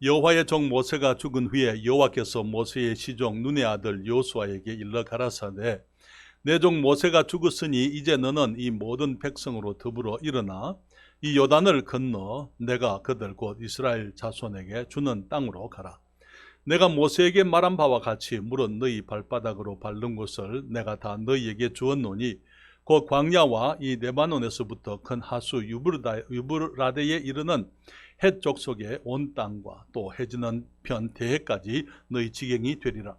여호와의 종 모세가 죽은 후에 여호와께서 모세의 시종 눈의 아들 여호수아에게 일러 가라사대 내 종 모세가 죽었으니 이제 너는 이 모든 백성으로 더불어 일어나 이 요단을 건너 내가 그들 곧 이스라엘 자손에게 주는 땅으로 가라. 내가 모세에게 말한 바와 같이 물은 너희 발바닥으로 밟는 곳을 내가 다 너희에게 주었노니 곧 광야와 이 레바논에서부터 큰 하수 유브라데에 이르는 헷 족속의 온 땅과 또 해지는 편 대해까지 너희 지경이 되리라.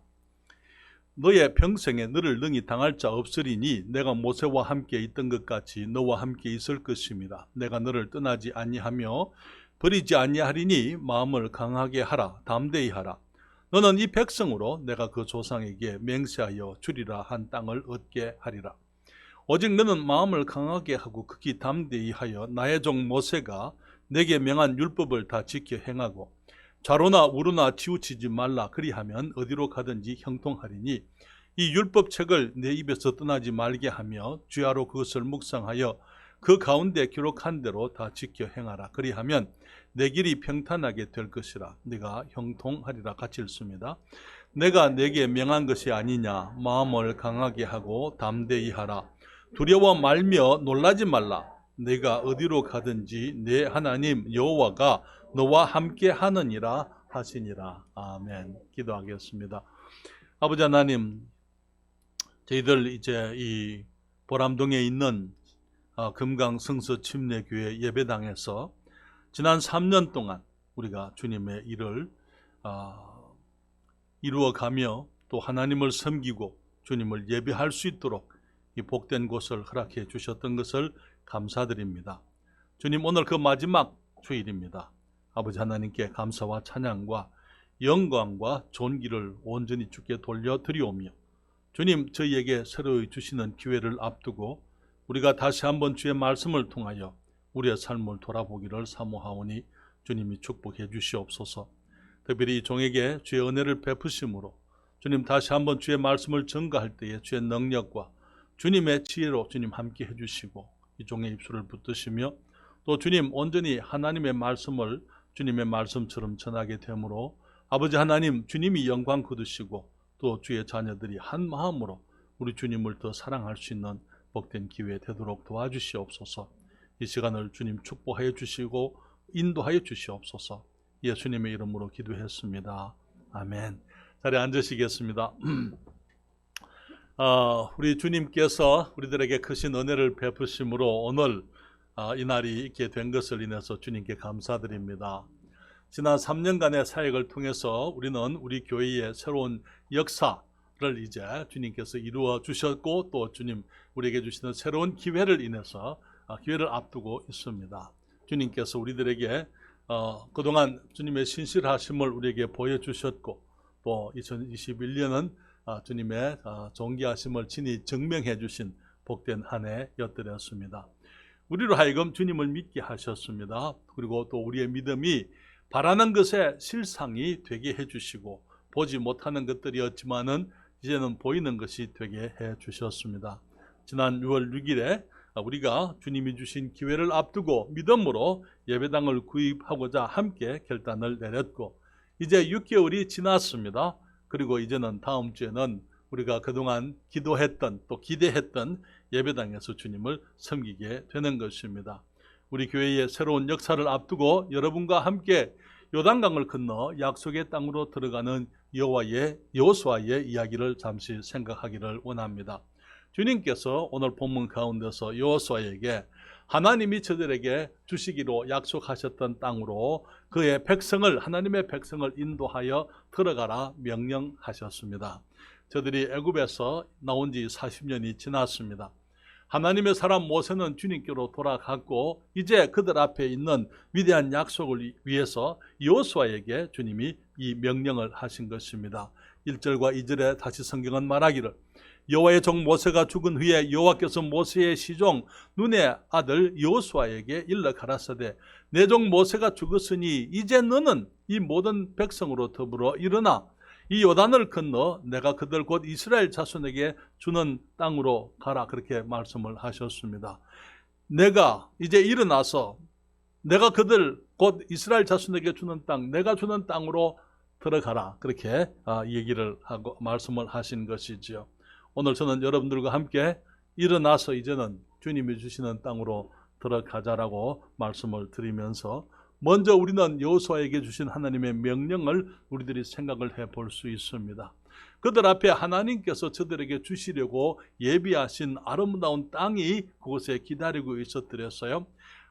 너의 평생에 너를 능히 당할 자 없으리니 내가 모세와 함께 있던 것 같이 너와 함께 있을 것입니다. 내가 너를 떠나지 아니하며 버리지 아니하리니 마음을 강하게 하라. 담대히 하라. 너는 이 백성으로 내가 그 조상에게 맹세하여 주리라 한 땅을 얻게 하리라. 오직 너는 마음을 강하게 하고 극히 담대히 하여 나의 종 모세가 내게 명한 율법을 다 지켜 행하고 좌로나 우로나 치우치지 말라. 그리하면 어디로 가든지 형통하리니 이 율법책을 내 입에서 떠나지 말게 하며 주야로 그것을 묵상하여 그 가운데 기록한 대로 다 지켜 행하라. 그리하면 내 길이 평탄하게 될 것이라. 네가 형통하리라. 같이 읽습니다. 내가 내게 명한 것이 아니냐. 마음을 강하게 하고 담대히 하라. 두려워 말며 놀라지 말라. 내가 어디로 가든지 내 하나님 여호와가 너와 함께 하느니라 하시니라. 아멘. 기도하겠습니다. 아버지 하나님, 저희들 이제 이 보람동에 있는 금강 성서 침례교회 예배당에서 지난 3년 동안 우리가 주님의 일을 이루어가며 또 하나님을 섬기고 주님을 예배할 수 있도록 이 복된 곳을 허락해 주셨던 것을 감사드립니다. 주님, 오늘 그 마지막 주일입니다. 아버지 하나님께 감사와 찬양과 영광과 존귀를 온전히 주께 돌려드리오며 주님, 저희에게 새로 주시는 기회를 앞두고 우리가 다시 한번 주의 말씀을 통하여 우리의 삶을 돌아보기를 사모하오니 주님이 축복해 주시옵소서. 특별히 이 종에게 주의 은혜를 베푸심으로 주님 다시 한번 주의 말씀을 전가할 때에 주의 능력과 주님의 지혜로 주님 함께 해주시고 이 종의 입술을 붙드시며 또 주님 온전히 하나님의 말씀을 주님의 말씀처럼 전하게 되므로 아버지 하나님, 주님이 영광 거두시고 또 주의 자녀들이 한 마음으로 우리 주님을 더 사랑할 수 있는 복된 기회 되도록 도와주시옵소서. 이 시간을 주님 축복하여 주시고 인도하여 주시옵소서. 예수님의 이름으로 기도했습니다. 아멘. 자리에 앉으시겠습니다. 우리 주님께서 우리들에게 크신 은혜를 베푸심으로 오늘 이 날이 있게 된 것을 인해서 주님께 감사드립니다. 지난 3년간의 사역을 통해서 우리는 우리 교회의 새로운 역사를 이제 주님께서 이루어 주셨고 또 주님 우리에게 주시는 새로운 기회를 인해서 기회를 앞두고 있습니다. 주님께서 우리들에게 그동안 주님의 신실하심을 우리에게 보여주셨고 또 2021년은 주님의 존귀하심을 친히 증명해 주신 복된 한 해였더랬습니다. 우리로 하여금 주님을 믿게 하셨습니다. 그리고 또 우리의 믿음이 바라는 것에 실상이 되게 해주시고 보지 못하는 것들이었지만은 이제는 보이는 것이 되게 해주셨습니다. 지난 6월 6일에 우리가 주님이 주신 기회를 앞두고 믿음으로 예배당을 구입하고자 함께 결단을 내렸고 이제 6개월이 지났습니다. 그리고 이제는 다음 주에는 우리가 그동안 기도했던 또 기대했던 예배당에서 주님을 섬기게 되는 것입니다. 우리 교회의 새로운 역사를 앞두고 여러분과 함께 요단강을 건너 약속의 땅으로 들어가는 여호수아의 이야기를 잠시 생각하기를 원합니다. 주님께서 오늘 본문 가운데서 여호수아에게 하나님이 저들에게 주시기로 약속하셨던 땅으로 그의 백성을 하나님의 백성을 인도하여 들어가라 명령하셨습니다. 저들이 애굽에서 나온 지 40년이 지났습니다. 하나님의 사람 모세는 주님께로 돌아갔고 이제 그들 앞에 있는 위대한 약속을 위해서 여호수아에게 주님이 이 명령을 하신 것입니다. 1절과 2절에 다시 성경은 말하기를 여호와의 종 모세가 죽은 후에 여호와께서 모세의 시종 눈의 아들 여호수아에게 일러 가라사대 내 종 모세가 죽었으니 이제 너는 이 모든 백성으로 더불어 일어나 이 요단을 건너 내가 그들 곧 이스라엘 자손에게 주는 땅으로 가라 그렇게 말씀을 하셨습니다. 내가 이제 일어나서 내가 그들 곧 이스라엘 자손에게 주는 땅, 내가 주는 땅으로 들어가라. 그렇게 얘기를 하고 말씀을 하신 것이지요. 오늘 저는 여러분들과 함께 일어나서 이제는 주님이 주시는 땅으로 들어가자라고 말씀을 드리면서 먼저 우리는 여호수아에게 주신 하나님의 명령을 우리들이 생각을 해볼 수 있습니다. 그들 앞에 하나님께서 저들에게 주시려고 예비하신 아름다운 땅이 그곳에 기다리고 있었더랬어요.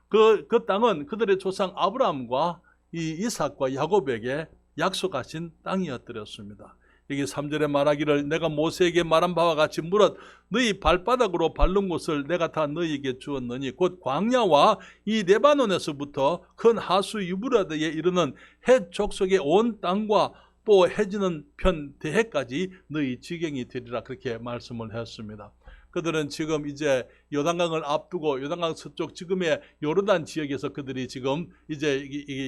그 땅은 그들의 조상 아브라함과 이삭과 야곱에게 약속하신 땅이었더랬습니다. 여기 3절에 말하기를 내가 모세에게 말한 바와 같이 무릇 너희 발바닥으로 밟는 곳을 내가 다 너희에게 주었느니 곧 광야와 이 레바논에서부터 큰 하수 유브라드에 이르는 헷 족속의 온 땅과 또 해지는 편 대해까지 너희 지경이 되리라. 그렇게 말씀을 했습니다. 그들은 지금 이제 요단강을 앞두고 요단강 서쪽 지금의 요르단 지역에서 그들이 지금 이제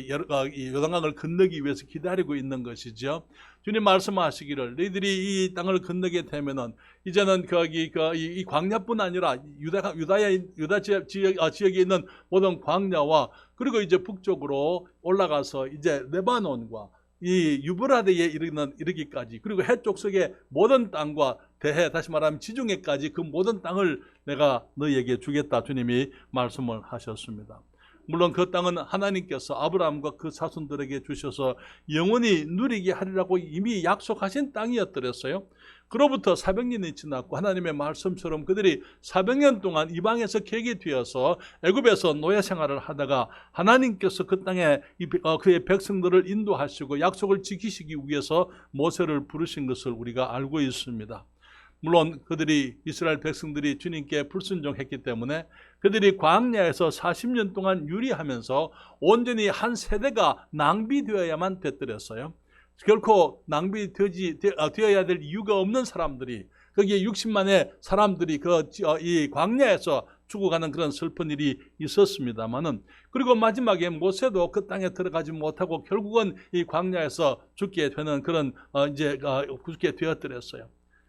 요단강을 건너기 위해서 기다리고 있는 것이죠. 주님 말씀하시기를 너희들이 이 땅을 건너게 되면은 이제는 이 광야뿐 아니라 유다 지역에 있는 모든 광야와 그리고 이제 북쪽으로 올라가서 이제 레바논과 이 유브라데에 이르기까지 그리고 해쪽석의 모든 땅과 대해 다시 말하면 지중해까지 그 모든 땅을 내가 너희에게 주겠다 주님이 말씀을 하셨습니다. 물론 그 땅은 하나님께서 아브라함과 그 자손들에게 주셔서 영원히 누리게 하리라고 이미 약속하신 땅이었더랬어요. 그로부터 400년이 지났고 하나님의 말씀처럼 그들이 400년 동안 이방에서 객이 되어서 애굽에서 노예 생활을 하다가 하나님께서 그 땅에 그의 백성들을 인도하시고 약속을 지키시기 위해서 모세를 부르신 것을 우리가 알고 있습니다. 물론 그들이 이스라엘 백성들이 주님께 불순종했기 때문에 그들이 광야에서 40년 동안 유리하면서 온전히 한 세대가 낭비되어야만 됐더랬어요. 결코 낭비되어야 될 이유가 없는 사람들이 거기에 60만의 사람들이 이 광야에서 죽어가는 그런 슬픈 일이 있었습니다만은 그리고 마지막에 모세도 그 땅에 들어가지 못하고 결국은 이 광야에서 죽게 되는 그런 죽게 되었더랬어요.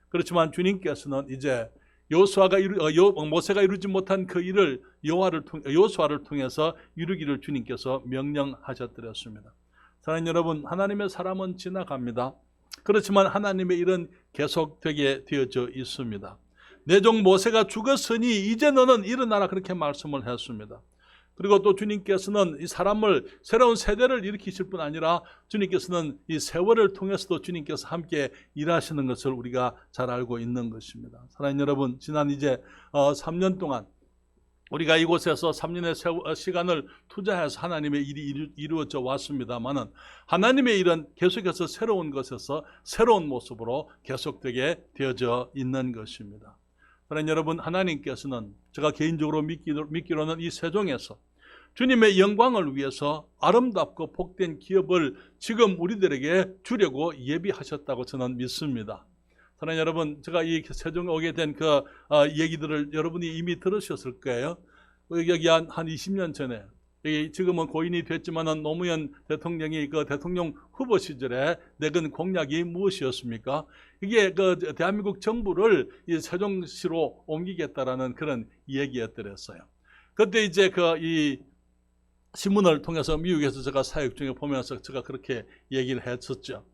그렇지만 주님께서는 이제 모세가 이루지 못한 그 일을 여호수아를 통해서 이루기를 주님께서 명령하셨더랬습니다. 사랑하는 여러분, 하나님의 사람은 지나갑니다. 그렇지만 하나님의 일은 계속되게 되어져 있습니다. 내 종 모세가 죽었으니 이제 너는 일어나라 그렇게 말씀을 했습니다. 그리고 또 주님께서는 이 사람을 새로운 세대를 일으키실 뿐 아니라 주님께서는 이 세월을 통해서도 주님께서 함께 일하시는 것을 우리가 잘 알고 있는 것입니다. 사랑하는 여러분, 지난 이제 3년 동안 우리가 이곳에서 3년의 시간을 투자해서 하나님의 일이 이루어져 왔습니다만은 하나님의 일은 계속해서 새로운 것에서 새로운 모습으로 계속되게 되어져 있는 것입니다. 그러나 여러분, 하나님께서는 제가 개인적으로 믿기로는 이 세종에서 주님의 영광을 위해서 아름답고 복된 기업을 지금 우리들에게 주려고 예비하셨다고 저는 믿습니다. 사랑하는 여러분, 제가 이 세종에 오게 된 그 얘기들을 여러분이 이미 들으셨을 거예요. 여기 한 20년 전에 지금은 고인이 됐지만은 노무현 대통령이 그 대통령 후보 시절에 내건 공약이 무엇이었습니까? 이게 그 대한민국 정부를 이 세종시로 옮기겠다라는 그런 얘기였더랬어요. 그때 이제 이 신문을 통해서 미국에서 제가 사역 중에 보면서 제가 그렇게 얘기를 했었죠.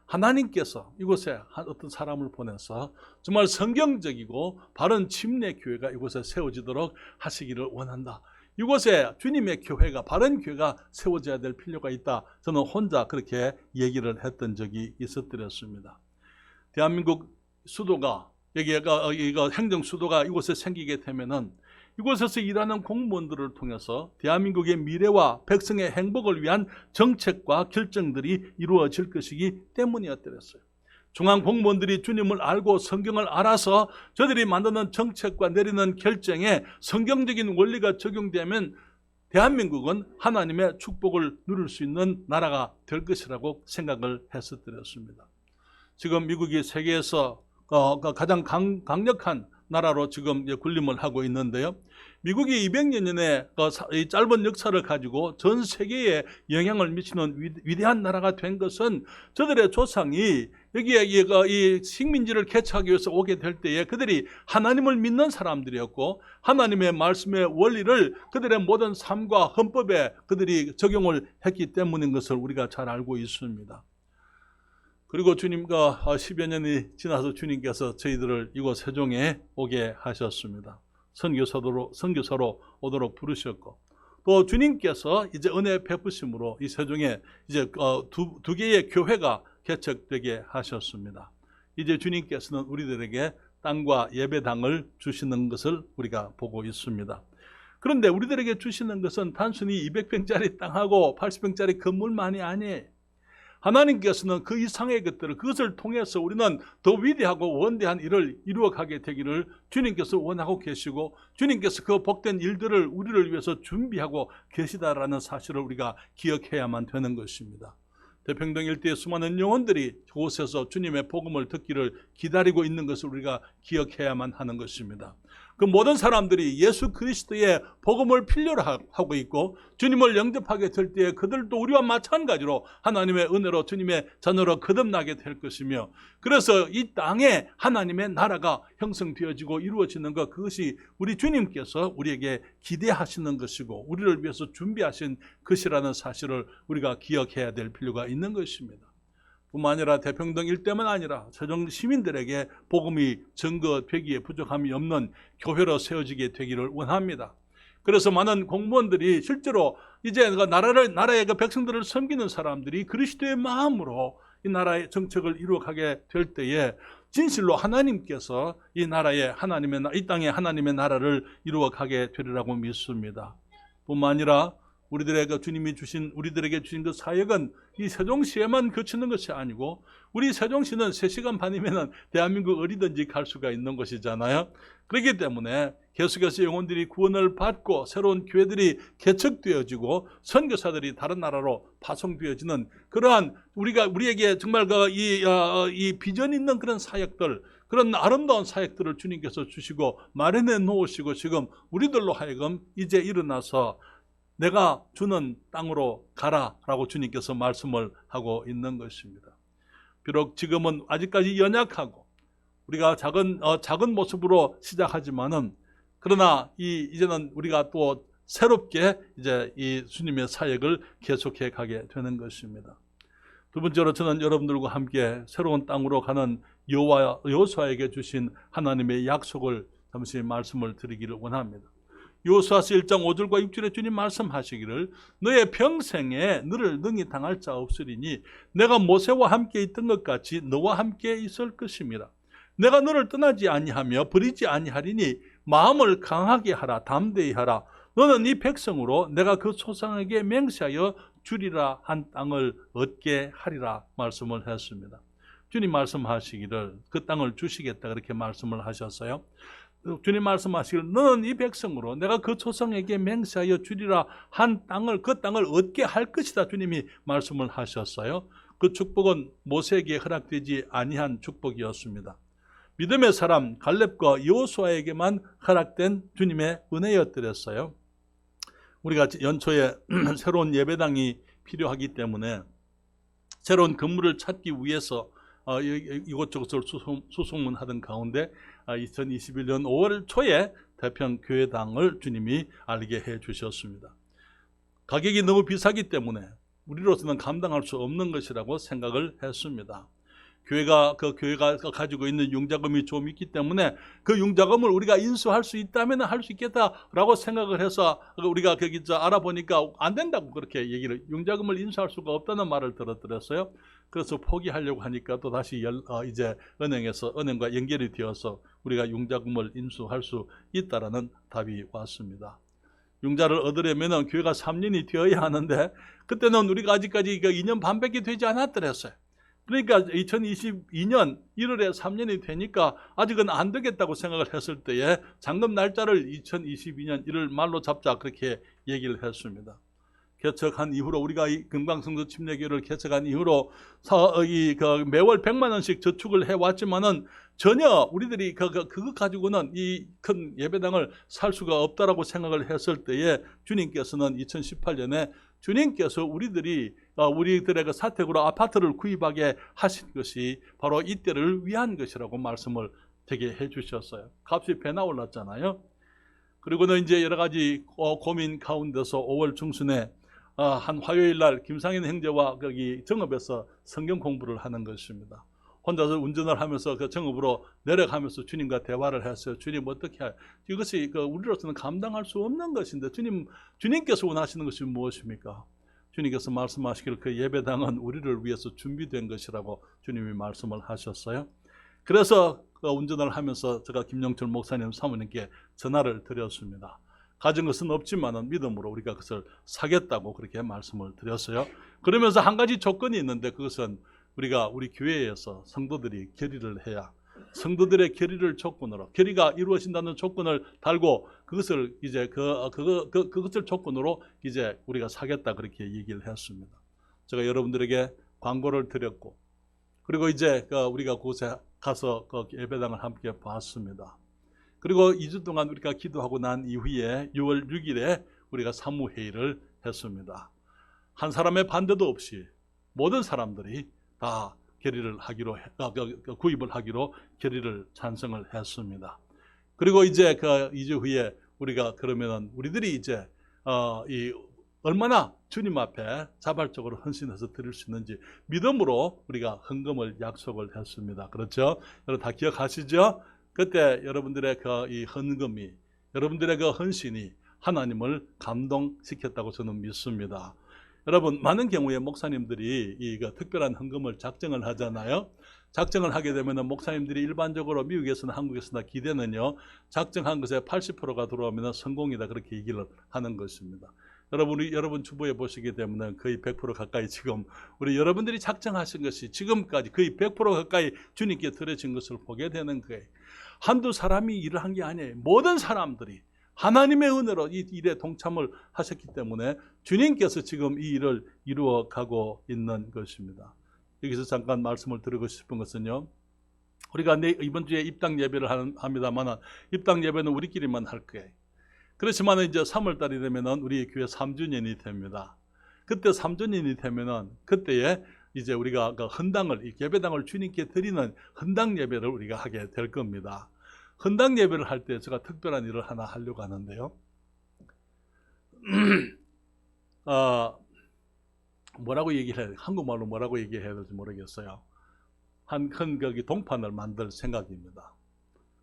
하나님께서 이곳에 어떤 사람을 보내서 정말 성경적이고 바른 침례 교회가 이곳에 세워지도록 하시기를 원한다. 이곳에 주님의 교회가, 바른 교회가 세워져야 될 필요가 있다. 저는 혼자 그렇게 얘기를 했던 적이 있었더랬습니다. 대한민국 수도가, 여기가 행정 수도가 이곳에 생기게 되면은 이곳에서 일하는 공무원들을 통해서 대한민국의 미래와 백성의 행복을 위한 정책과 결정들이 이루어질 것이기 때문이었더랬어요. 중앙 공무원들이 주님을 알고 성경을 알아서 저들이 만드는 정책과 내리는 결정에 성경적인 원리가 적용되면 대한민국은 하나님의 축복을 누릴 수 있는 나라가 될 것이라고 생각을 했었더랬습니다. 지금 미국이 세계에서 가장 강력한 나라로 지금 군림을 하고 있는데요. 미국이 200년의 이 짧은 역사를 가지고 전 세계에 영향을 미치는 위대한 나라가 된 것은 저들의 조상이 여기에 이 식민지를 개척하기 위해서 오게 될 때에 그들이 하나님을 믿는 사람들이었고 하나님의 말씀의 원리를 그들의 모든 삶과 헌법에 그들이 적용을 했기 때문인 것을 우리가 잘 알고 있습니다. 그리고 주님과 10여 년이 지나서 주님께서 저희들을 이곳 세종에 오게 하셨습니다. 선교사로 오도록 부르셨고, 또 주님께서 이제 은혜 베푸심으로 이 세종에 이제 두 개의 교회가 개척되게 하셨습니다. 이제 주님께서는 우리들에게 땅과 예배당을 주시는 것을 우리가 보고 있습니다. 그런데 우리들에게 주시는 것은 단순히 200평짜리 땅하고 80평짜리 건물만이 아니에요. 하나님께서는 그 이상의 것들을, 그것을 통해서 우리는 더 위대하고 원대한 일을 이루어가게 되기를 주님께서 원하고 계시고, 주님께서 그 복된 일들을 우리를 위해서 준비하고 계시다라는 사실을 우리가 기억해야만 되는 것입니다. 대평동 일대의 수많은 영혼들이 그곳에서 주님의 복음을 듣기를 기다리고 있는 것을 우리가 기억해야만 하는 것입니다. 그 모든 사람들이 예수 그리스도의 복음을 필요로 하고 있고, 주님을 영접하게 될 때에 그들도 우리와 마찬가지로 하나님의 은혜로 주님의 자녀로 거듭나게 될 것이며, 그래서 이 땅에 하나님의 나라가 형성되어지고 이루어지는 것, 그것이 우리 주님께서 우리에게 기대하시는 것이고 우리를 위해서 준비하신 것이라는 사실을 우리가 기억해야 될 필요가 있는 것입니다. 뿐만 아니라 대평동 일대만 아니라 세종 시민들에게 복음이 증거되기에 부족함이 없는 교회로 세워지게 되기를 원합니다. 그래서 많은 공무원들이 실제로 이제 나라의 그 백성들을 섬기는 사람들이 그리스도의 마음으로 이 나라의 정책을 이루어가게 될 때에 진실로 하나님께서 이 땅에 하나님의 나라를 이루어가게 되리라고 믿습니다. 뿐만 아니라 우리들에게 주신 그 사역은 이 세종시에만 그치는 것이 아니고, 우리 세종시는 3시간 반이면 대한민국 어디든지 갈 수가 있는 것이잖아요. 그렇기 때문에 계속해서 영혼들이 구원을 받고 새로운 교회들이 개척되어지고 선교사들이 다른 나라로 파송되어지는 그러한 우리에게 정말 이 비전 있는 그런 사역들, 그런 아름다운 사역들을 주님께서 주시고 마련해 놓으시고, 지금 우리들로 하여금 이제 일어나서 내가 주는 땅으로 가라라고 주님께서 말씀을 하고 있는 것입니다. 비록 지금은 아직까지 연약하고 우리가 작은 모습으로 시작하지만은, 그러나 이제는 우리가 또 새롭게 이제 이 주님의 사역을 계속해 가게 되는 것입니다. 두 번째로, 저는 여러분들과 함께 새로운 땅으로 가는 여호수아에게 주신 하나님의 약속을 잠시 말씀을 드리기를 원합니다. 여호수아서 1장 5절과 6절에 주님 말씀하시기를, 너의 평생에 너를 능히 당할 자 없으리니 내가 모세와 함께 있던 것 같이 너와 함께 있을 것입니다. 내가 너를 떠나지 아니하며 버리지 아니하리니 마음을 강하게 하라, 담대히 하라. 너는 이 백성으로 내가 그 조상에게 맹세하여 주리라 한 땅을 얻게 하리라 말씀을 했습니다. 주님 말씀하시기를 그 땅을 주시겠다 그렇게 말씀을 하셨어요. 주님 말씀하시기를 너는 이 백성으로 내가 그 조상에게 맹세하여 주리라 한 땅을, 그 땅을 얻게 할 것이다 주님이 말씀을 하셨어요. 그 축복은 모세에게 허락되지 아니한 축복이었습니다. 믿음의 사람 갈렙과 여호수아에게만 허락된 주님의 은혜였더랬어요. 우리가 연초에 새로운 예배당이 필요하기 때문에 새로운 건물을 찾기 위해서 이곳저곳을 수소문하던 가운데 2021년 5월 초에 대평교회당을 주님이 알게 해 주셨습니다. 가격이 너무 비싸기 때문에 우리로서는 감당할 수 없는 것이라고 생각을 했습니다. 교회가 가지고 있는 융자금이 좀 있기 때문에 그 융자금을 우리가 인수할 수 있다면 할 수 있겠다라고 생각을 해서 우리가 거기 알아보니까 안 된다고 그렇게 융자금을 인수할 수가 없다는 말을 들었더랬어요. 그래서 포기하려고 하니까 또 다시 이제 은행과 연결이 되어서 우리가 융자금을 인수할 수 있다라는 답이 왔습니다. 융자를 얻으려면 교회가 3년이 되어야 하는데 그때는 우리가 아직까지 2년 반밖에 되지 않았더랬어요. 그러니까 2022년 1월에 3년이 되니까 아직은 안 되겠다고 생각을 했을 때에 잔금 날짜를 2022년 1월 말로 잡자 그렇게 얘기를 했습니다. 개척한 이후로 우리가 이 금강성도 침례교회를 개척한 이후로 매월 100만 원씩 저축을 해왔지만은 전혀 우리들이 그거 가지고는 이 큰 예배당을 살 수가 없다라고 생각을 했을 때에 주님께서는 2018년에 주님께서 우리들의 그 사택으로 아파트를 구입하게 하신 것이 바로 이때를 위한 것이라고 말씀을 되게 해주셨어요. 값이 배나 올랐잖아요. 그리고는 이제 여러 가지 고민 가운데서 5월 중순에 한 화요일 날 김상현 형제와 거기 정읍에서 성경 공부를 하는 것입니다. 혼자서 운전을 하면서 그 정읍으로 내려가면서 주님과 대화를 했어요. 주님 어떻게 해요? 이것이 우리로서는 감당할 수 없는 것인데 주님께서 원하시는 것이 무엇입니까? 주님께서 말씀하시기를 그 예배당은 우리를 위해서 준비된 것이라고 주님이 말씀을 하셨어요. 그래서 운전을 하면서 제가 김영철 목사님 사모님께 전화를 드렸습니다. 가진 것은 없지만은 믿음으로 우리가 그것을 사겠다고 그렇게 말씀을 드렸어요. 그러면서 한 가지 조건이 있는데 그것은 우리 교회에서 성도들이 결의를 해야 성도들의 결의를 조건으로 결의가 이루어진다는 조건을 달고 그것을 이제 그것을 조건으로 이제 우리가 사겠다 그렇게 얘기를 했습니다. 제가 여러분들에게 광고를 드렸고 그리고 이제 우리가 그곳에 가서 예배당을 함께 봤습니다. 그리고 2주 동안 우리가 기도하고 난 이후에 6월 6일에 우리가 사무회의를 했습니다. 한 사람의 반대도 없이 모든 사람들이 다 결의를 하기로 구입을 하기로 결의를 찬성을 했습니다. 그리고 이제 2주 후에 우리가 그러면은 우리들이 이제 얼마나 주님 앞에 자발적으로 헌신해서 드릴 수 있는지 믿음으로 우리가 헌금을 약속을 했습니다. 그렇죠? 여러분 다 기억하시죠? 그때 여러분들의 이 헌금이 여러분들의 그 헌신이 하나님을 감동시켰다고 저는 믿습니다. 여러분 많은 경우에 목사님들이 이 특별한 헌금을 작정을 하잖아요. 작정을 하게 되면 목사님들이 일반적으로 미국에서나 한국에서나 기대는요. 작정한 것에 80%가 들어오면 성공이다 그렇게 얘기를 하는 것입니다. 여러분 주부에 보시게 되면 거의 100% 가까이 지금 우리 여러분들이 작정하신 것이 지금까지 거의 100% 가까이 주님께 드려진 것을 보게 되는 거예요. 한두 사람이 일을 한 게 아니에요. 모든 사람들이 하나님의 은혜로 이 일에 동참을 하셨기 때문에 주님께서 지금 이 일을 이루어가고 있는 것입니다. 여기서 잠깐 말씀을 드리고 싶은 것은요. 우리가 이번 주에 입당 예배를 합니다만 입당 예배는 우리끼리만 할 거예요. 그렇지만 이제 3월 달이 되면은 우리 교회 3주년이 됩니다. 그때 3주년이 되면은 그때에 이제 우리가 그 헌당을 예배당을 주님께 드리는 헌당 예배를 우리가 하게 될 겁니다. 헌당 예배를 할 때 제가 특별한 일을 하나 하려고 하는데요. 뭐라고 얘기를 해야 한국말로 뭐라고 얘기해야 될지 모르겠어요. 한 큰 거기 동판을 만들 생각입니다.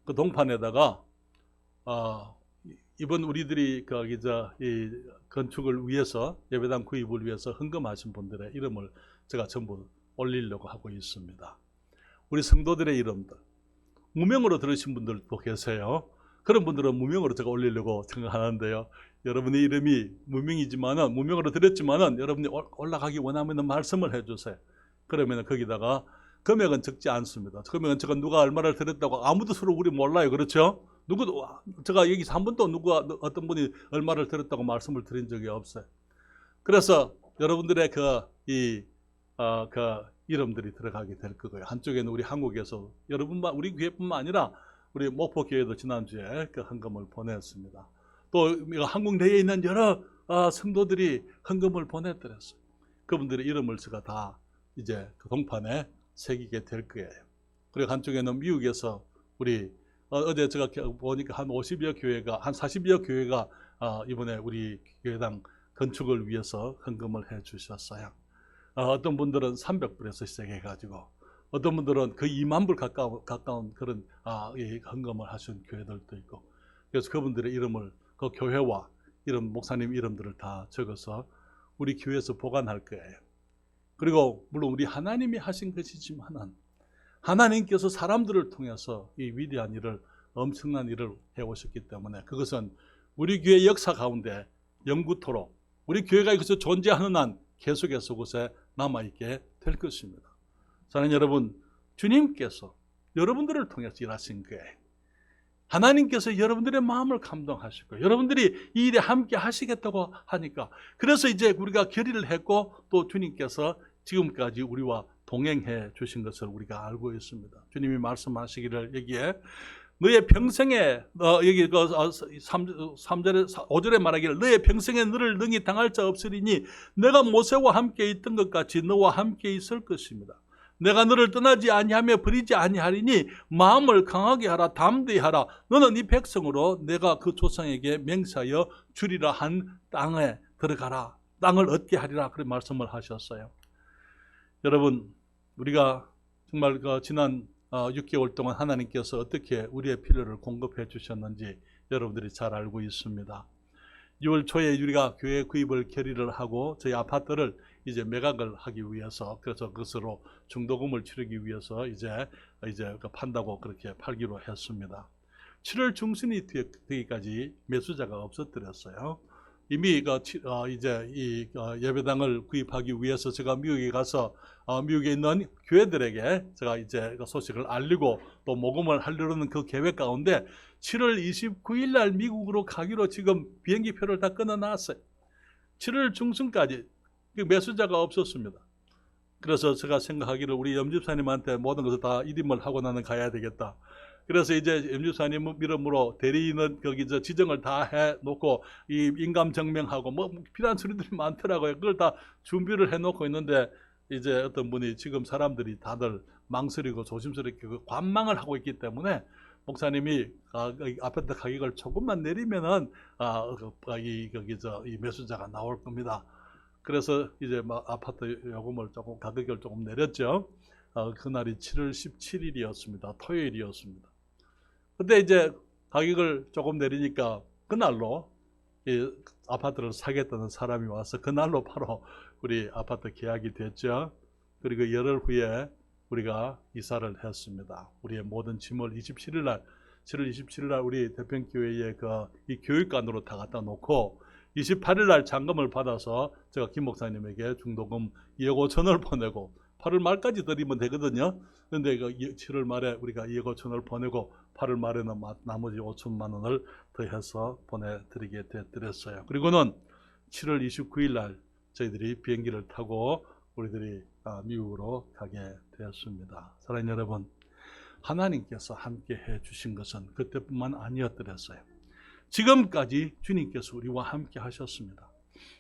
그 동판에다가 이번 우리들이 이 건축을 위해서 예배당 구입을 위해서 헌금하신 분들의 이름을 제가 전부 올리려고 하고 있습니다. 우리 성도들의 이름들 무명으로 들으신 분들도 계세요. 그런 분들은 무명으로 제가 올리려고 생각하는데요. 여러분의 이름이 무명으로 드렸지만은 여러분이 올라가기 원하면 말씀을 해주세요. 그러면 거기다가 금액은 적지 않습니다. 금액은 제가 누가 얼마를 드렸다고 아무도 서로 우리 몰라요. 그렇죠? 누구도 제가 여기서 한 번도 어떤 분이 얼마를 드렸다고 말씀을 드린 적이 없어요. 그래서 여러분들의 이름들이 들어가게 될 거고요. 한쪽에는 우리 한국에서 여러분만 우리 교회뿐만 아니라 우리 목포 교회도 지난주에 그 헌금을 보냈습니다. 또 한국 내에 있는 여러 성도들이 헌금을 보냈더랬어요. 그분들의 이름을 제가 다 이제 그 동판에 새기게 될 거예요. 그리고 한쪽에는 미국에서 우리 어제 제가 보니까 한 50여 교회가 한 40여 교회가 이번에 우리 교회당 건축을 위해서 헌금을 해 주셨어요. 어떤 분들은 300불에서 시작해가지고 어떤 분들은 거의 2만 불 가까운 그런 헌금을 하신 교회들도 있고 그래서 그분들의 이름을 그 교회와 이름 목사님 이름들을 다 적어서 우리 교회에서 보관할 거예요. 그리고 물론 우리 하나님이 하신 것이지만은 하나님께서 사람들을 통해서 이 위대한 일을 엄청난 일을 해오셨기 때문에 그것은 우리 교회 역사 가운데 영구토록 우리 교회가 여기서 존재하는 한 계속해서 그곳에 남아있게 될 것입니다. 사랑하는 여러분, 주님께서 여러분들을 통해서 일하신 거예요. 하나님께서 여러분들의 마음을 감동하시고 여러분들이 이 일에 함께 하시겠다고 하니까 그래서 이제 우리가 결의를 했고 또 주님께서 지금까지 우리와 동행해 주신 것을 우리가 알고 있습니다. 주님이 말씀하시기를 여기에 너의 평생에 여기 5절에 말하기를 너의 평생에 너를 능히 당할 자 없으리니 내가 모세와 함께 있던 것 같이 너와 함께 있을 것입니다. 내가 너를 떠나지 아니하며 버리지 아니하리니 마음을 강하게 하라 담대히 하라. 너는 이 백성으로 내가 그 조상에게 맹세하여 주리라 한 땅에 들어가라. 땅을 얻게 하리라. 그런 말씀을 하셨어요. 여러분, 우리가 정말 지난 6개월 동안 하나님께서 어떻게 우리의 필요를 공급해 주셨는지 여러분들이 잘 알고 있습니다. 6월 초에 우리가 교회 구입을 결의를 하고 저희 아파트를 이제 매각을 하기 위해서, 그래서 그것으로 중도금을 치르기 위해서 이제 판다고 그렇게 팔기로 했습니다. 7월 중순이 되기까지 매수자가 없었더랬어요. 이미 이제 이 예배당을 구입하기 위해서 제가 미국에 가서 미국에 있는 교회들에게 제가 이제 소식을 알리고 또 모금을 하려는 그 계획 가운데 7월 29일 날 미국으로 가기로 지금 비행기 표를 다 끊어놨어요. 7월 중순까지 매수자가 없었습니다. 그래서 제가 생각하기를 우리 염집사님한테 모든 것을 다 이임을 하고 나는 가야 되겠다. 그래서 이제 염집사님 이름으로 대리인은 거기 지정을 다 해놓고 이 인감증명하고 뭐 필요한 서류들이 많더라고요. 그걸 다 준비를 해놓고 있는데 이제 어떤 분이 지금 사람들이 다들 망설이고 조심스럽게 관망을 하고 있기 때문에 목사님이 아파트 가격을 조금만 내리면은 이 매수자가 나올 겁니다. 그래서 이제 아파트 요금을 조금 가격을 조금 내렸죠. 그날이 7월 17일이었습니다. 토요일이었습니다. 근데 이제 가격을 조금 내리니까 그날로 이 아파트를 사겠다는 사람이 와서 그날로 바로 우리 아파트 계약이 됐죠. 그리고 열흘 후에 우리가 이사를 했습니다. 우리의 모든 짐을 27일 날, 7월 27일 날 우리 대평교회에 이 교육관으로 다 갖다 놓고 28일 날 잔금을 받아서 제가 김 목사님에게 중도금 2억 5천을 보내고 8월 말까지 드리면 되거든요. 그런데 7월 말에 우리가 2억 5천을 보내고 8월 말에는 나머지 5천만 원을 더해서 보내드리게 됐어요. 그리고는 7월 29일 날 저희들이 비행기를 타고 우리들이 미국으로 가게 되었습니다. 사랑하는 여러분, 하나님께서 함께 해주신 것은 그때뿐만 아니었더랬어요. 지금까지 주님께서 우리와 함께 하셨습니다.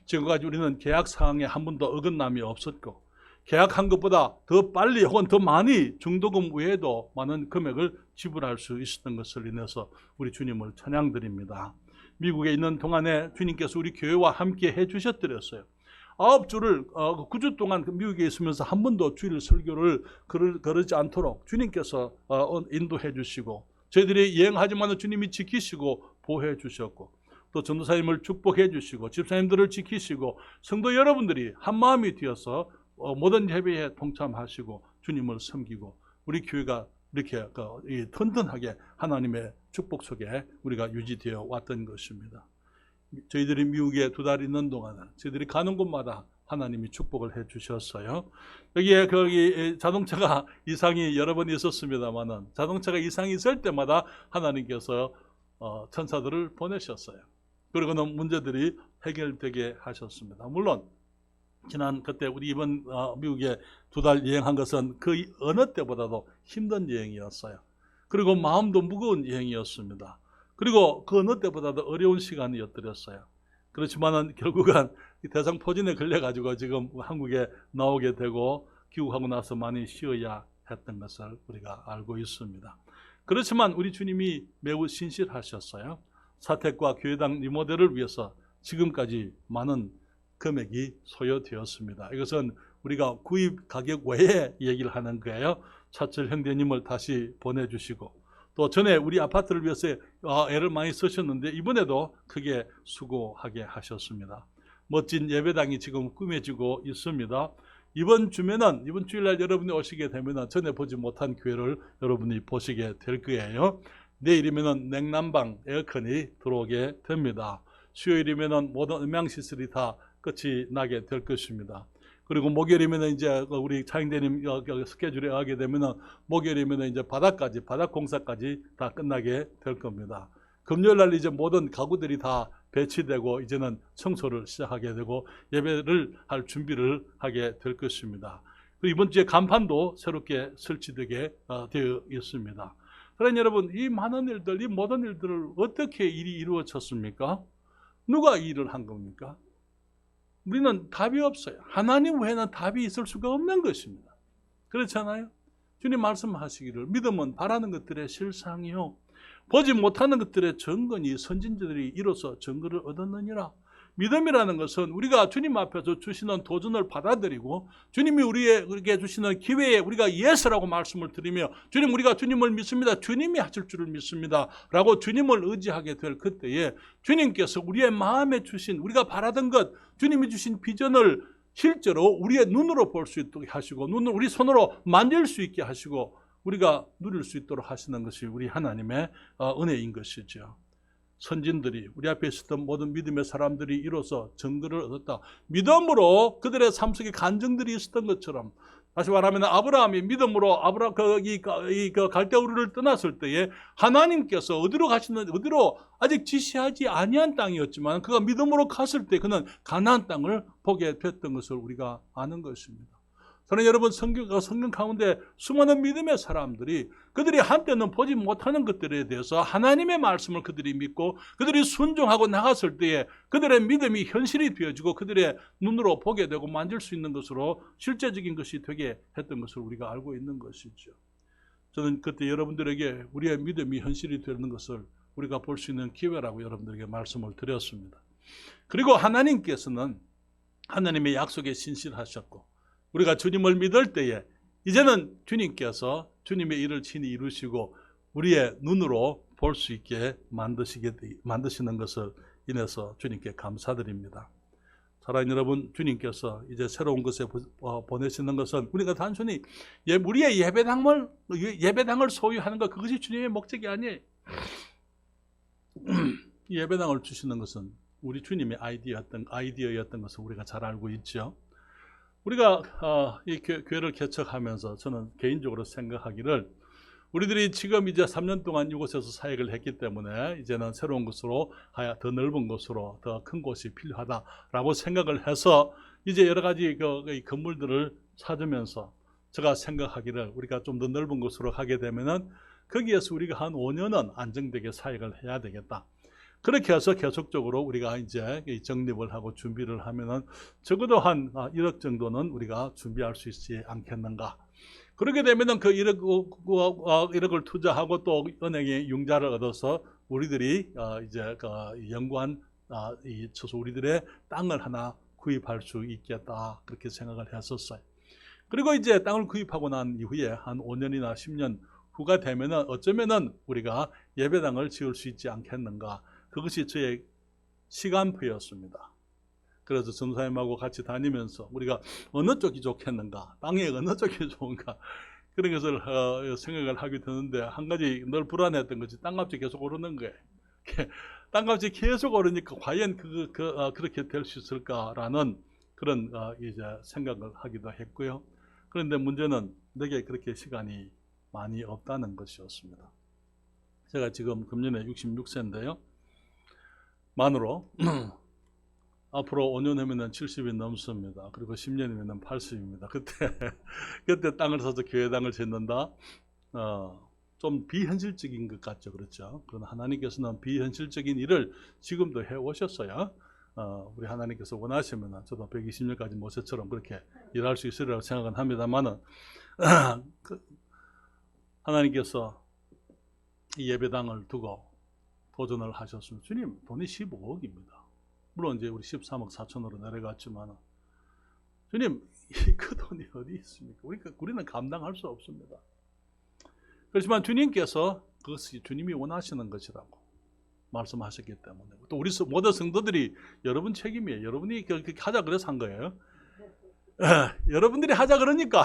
지금까지 우리는 계약 사항에 한 번도 어긋남이 없었고 계약한 것보다 더 빨리 혹은 더 많이 중도금 외에도 많은 금액을 지불할 수 있었던 것을 인해서 우리 주님을 찬양드립니다. 미국에 있는 동안에 주님께서 우리 교회와 함께 해주셨더랬어요. 9주를 9주 동안 미국에 있으면서 한 번도 주일 설교를 거르지 않도록 주님께서 인도해 주시고 저희들이 여행하지만 주님이 지키시고 보호해 주셨고 또 전도사님을 축복해 주시고 집사님들을 지키시고 성도 여러분들이 한 마음이 되어서 모든 예배에 동참하시고 주님을 섬기고 우리 교회가 이렇게 튼튼하게 하나님의 축복 속에 우리가 유지되어 왔던 것입니다. 저희들이 미국에 2달 있는 동안은 저희들이 가는 곳마다 하나님이 축복을 해 주셨어요. 여기에 거기 자동차가 이상이 여러 번 있었습니다만은 자동차가 이상이 있을 때마다 하나님께서 천사들을 보내셨어요. 그리고는 문제들이 해결되게 하셨습니다. 물론 지난 그때 우리 이번 미국에 2달 여행한 것은 그 어느 때보다도 힘든 여행이었어요. 그리고 마음도 무거운 여행이었습니다. 그리고 그 어느 때보다도 어려운 시간이었더랬어요. 그렇지만은 결국은 대상포진에 걸려가지고 지금 한국에 나오게 되고 귀국하고 나서 많이 쉬어야 했던 것을 우리가 알고 있습니다. 그렇지만 우리 주님이 매우 신실하셨어요. 사택과 교회당 리모델을 위해서 지금까지 많은 금액이 소요되었습니다. 이것은 우리가 구입 가격 외에 얘기를 하는 거예요. 차철 형제님을 다시 보내주시고 또 전에 우리 아파트를 위해서 애를 많이 쓰셨는데 이번에도 크게 수고하게 하셨습니다. 멋진 예배당이 지금 꾸며지고 있습니다. 이번 주일날 여러분이 오시게 되면 전에 보지 못한 교회를 여러분이 보시게 될 거예요. 내일이면 냉난방 에어컨이 들어오게 됩니다. 수요일이면 모든 음향시설이 다 끝이 나게 될 것입니다. 그리고 목요일이면 이제 우리 차영대님 스케줄에 하게 되면 목요일이면 이제 바닥 공사까지 다 끝나게 될 겁니다. 금요일 날 이제 모든 가구들이 다 배치되고 이제는 청소를 시작하게 되고 예배를 할 준비를 하게 될 것입니다. 그리고 이번 주에 간판도 새롭게 설치되게 되어 있습니다. 그러니 여러분, 이 많은 일들, 이 모든 일들을 어떻게 일이 이루어졌습니까? 누가 이 일을 한 겁니까? 우리는 답이 없어요. 하나님 외에는 답이 있을 수가 없는 것입니다. 그렇잖아요? 주님 말씀하시기를 믿음은 바라는 것들의 실상이요 보지 못하는 것들의 증거니 선진들이 이로써 증거를 얻었느니라. 믿음이라는 것은 우리가 주님 앞에서 주시는 도전을 받아들이고 주님이 우리에게 주시는 기회에 우리가 예스라고 말씀을 드리며 주님, 우리가 주님을 믿습니다. 주님이 하실 줄을 믿습니다. 라고 주님을 의지하게 될 그때에 주님께서 우리의 마음에 주신 우리가 바라던 것, 주님이 주신 비전을 실제로 우리의 눈으로 볼 수 있도록 하시고 우리 손으로 만질 수 있게 하시고 우리가 누릴 수 있도록 하시는 것이 우리 하나님의 은혜인 것이죠. 선진들이 우리 앞에 있었던 모든 믿음의 사람들이 이로써 증거를 얻었다. 믿음으로 그들의 삶 속에 간증들이 있었던 것처럼, 다시 말하면 아브라함이 믿음으로 갈대우르를 떠났을 때에 하나님께서 어디로 아직 지시하지 아니한 땅이었지만 그가 믿음으로 갔을 때 그는 가나안 땅을 보게 됐던 것을 우리가 아는 것입니다. 저는 여러분, 성경 가운데 수많은 믿음의 사람들이 그들이 한때는 보지 못하는 것들에 대해서 하나님의 말씀을 그들이 믿고 그들이 순종하고 나갔을 때에 그들의 믿음이 현실이 되어지고 그들의 눈으로 보게 되고 만질 수 있는 것으로 실제적인 것이 되게 했던 것을 우리가 알고 있는 것이죠. 저는 그때 여러분들에게 우리의 믿음이 현실이 되는 것을 우리가 볼 수 있는 기회라고 여러분들에게 말씀을 드렸습니다. 그리고 하나님께서는 하나님의 약속에 신실하셨고 우리가 주님을 믿을 때에 이제는 주님께서 주님의 일을 친히 이루시고 우리의 눈으로 볼 수 있게 만드시는 것을 인해서 주님께 감사드립니다. 사랑하는 여러분, 주님께서 이제 새로운 것에 보내시는 것은 우리가 단순히 우리의 예배당을 소유하는 것, 그것이 주님의 목적이 아니에요. 예배당을 주시는 것은 우리 주님의 아이디어였던 것을 우리가 잘 알고 있죠. 우리가 이 교회를 개척하면서 저는 개인적으로 생각하기를 우리들이 지금 이제 3년 동안 이곳에서 사역을 했기 때문에 이제는 새로운 곳으로 더 넓은 곳으로 더 큰 곳이 필요하다라고 생각을 해서 이제 여러 가지 건물들을 찾으면서 제가 생각하기를 우리가 좀 더 넓은 곳으로 가게 되면은 거기에서 우리가 한 5년은 안정되게 사역을 해야 되겠다. 그렇게 해서 계속적으로 우리가 이제 정립을 하고 준비를 하면은 적어도 한 1억 정도는 우리가 준비할 수 있지 않겠는가. 그렇게 되면은 그 1억을 투자하고 또 은행의 융자를 얻어서 우리들이 이제 연구한 쳐서 우리들의 땅을 하나 구입할 수 있겠다. 그렇게 생각을 했었어요. 그리고 이제 땅을 구입하고 난 이후에 한 5년이나 10년 후가 되면은 어쩌면은 우리가 예배당을 지을 수 있지 않겠는가. 그것이 저의 시간표였습니다. 그래서 전사님하고 같이 다니면서 우리가 어느 쪽이 좋겠는가, 땅이 어느 쪽이 좋은가 그런 것을 생각을 하게 되는데 한 가지 늘 불안했던 것이 땅값이 계속 오르는 거예요. 땅값이 계속 오르니까 과연 그렇게 될 수 있을까라는 그런 이제 생각을 하기도 했고요. 그런데 문제는 내게 그렇게 시간이 많이 없다는 것이었습니다. 제가 지금 금년에 66세인데요. 만으로 앞으로 5년 후면은 70이 넘습니다. 그리고 10년이면은 80입니다. 그때 땅을 사서 교회당을 짓는다. 좀 비현실적인 것 같죠, 그렇죠? 그러나 하나님께서는 비현실적인 일을 지금도 해 오셨어요. 우리 하나님께서 원하시면 저도 120년까지 모세처럼 그렇게 일할 수 있으리라고 생각은 합니다만은 하나님께서 이 예배당을 두고 도전을 하셨습니다. 주님, 돈이 15억입니다. 물론 이제 우리 13억 4천으로 내려갔지만 주님, 그 돈이 어디 있습니까? 우리는 감당할 수 없습니다. 그렇지만 주님께서 그것이 주님이 원하시는 것이라고 말씀하셨기 때문에 또 우리 모든 성도들이 여러분 책임이에요. 여러분이 그렇게 하자 그래서 한 거예요. 여러분들이 하자 그러니까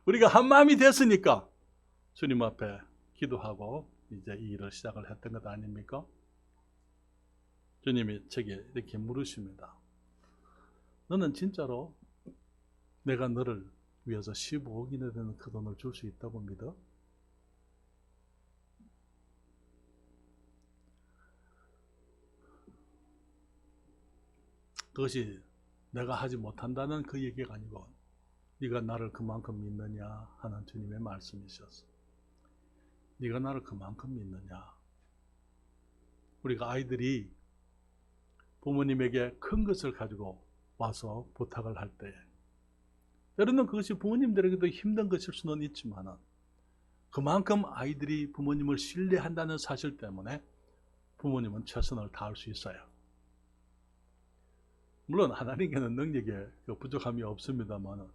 우리가 한 마음이 됐으니까 주님 앞에 기도하고 이제 이 일을 시작을 했던 것 아닙니까? 주님이 제게 이렇게 물으십니다. 너는 진짜로 내가 너를 위해서 15억이나 되는 그 돈을 줄 수 있다고 믿어? 그것이 내가 하지 못한다는 그 얘기가 아니고 네가 나를 그만큼 믿느냐 하는 주님의 말씀이셨어. 네가 나를 그만큼 믿느냐. 우리가 아이들이 부모님에게 큰 것을 가지고 와서 부탁을 할 때, 때로는 그것이 부모님들에게도 힘든 것일 수는 있지만 그만큼 아이들이 부모님을 신뢰한다는 사실 때문에 부모님은 최선을 다할 수 있어요. 물론 하나님께는 능력에 부족함이 없습니다만,